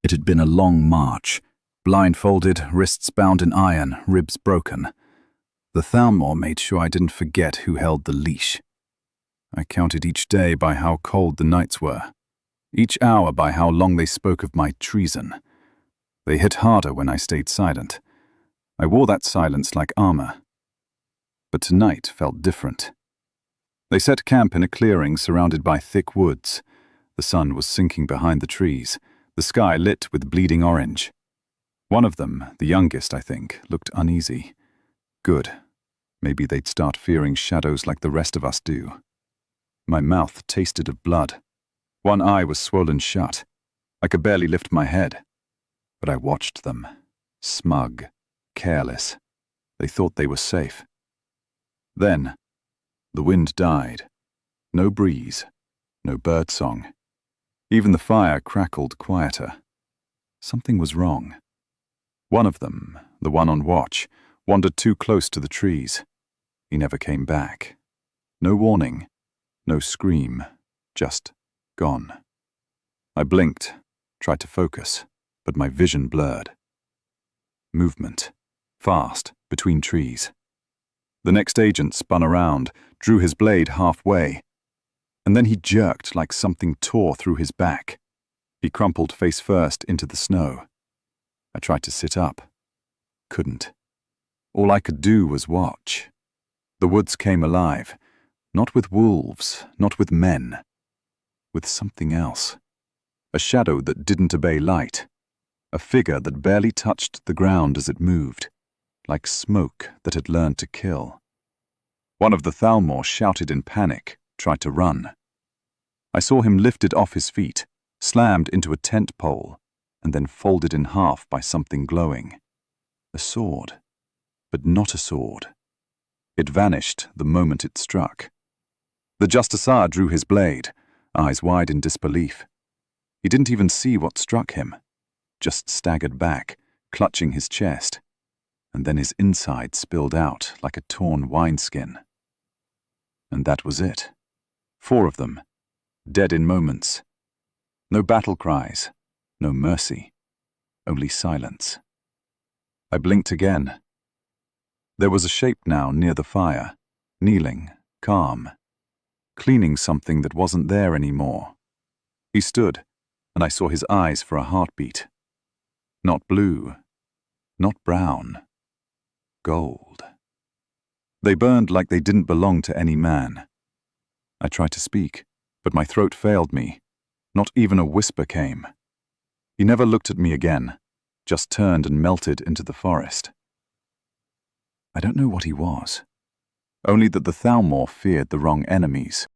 It had been a long march, blindfolded, wrists bound in iron, ribs broken. The Thalmor made sure I didn't forget who held the leash. I counted each day by how cold the nights were, each hour by how long they spoke of my treason. They hit harder when I stayed silent. I wore that silence like armor. But tonight felt different. They set camp in a clearing surrounded by thick woods. The sun was sinking behind the trees, the sky lit with bleeding orange. One of them, the youngest, I think, looked uneasy. Good. Maybe they'd start fearing shadows like the rest of us do. My mouth tasted of blood. One eye was swollen shut. I could barely lift my head. But I watched them. Smug, careless. They thought they were safe. Then, the wind died. No breeze, no birdsong. Even the fire crackled quieter. Something was wrong. One of them, the one on watch, wandered too close to the trees. He never came back. No warning, no scream, just gone. I blinked, tried to focus, but my vision blurred. Movement, fast, between trees. The next agent spun around, drew his blade halfway, and then he jerked like something tore through his back. He crumpled face first into the snow. I tried to sit up. Couldn't. All I could do was watch. The woods came alive, not with wolves, not with men, with something else. A shadow that didn't obey light. A figure that barely touched the ground as it moved, like smoke that had learned to kill. One of the Thalmor shouted in panic, tried to run. I saw him lifted off his feet, slammed into a tent pole, and then folded in half by something glowing. A sword, but not a sword. It vanished the moment it struck. The Justiciar drew his blade, eyes wide in disbelief. He didn't even see what struck him, just staggered back, clutching his chest, and then his inside spilled out like a torn wineskin. And that was it. 4 of them, dead in moments. No battle cries, no mercy, only silence. I blinked again. There was a shape now near the fire, kneeling, calm, cleaning something that wasn't there anymore. He stood, and I saw his eyes for a heartbeat. Not blue, not brown, gold. They burned like they didn't belong to any man. I tried to speak, but my throat failed me. Not even a whisper came. He never looked at me again, just turned and melted into the forest. I don't know what he was, only that the Thalmor feared the wrong enemies.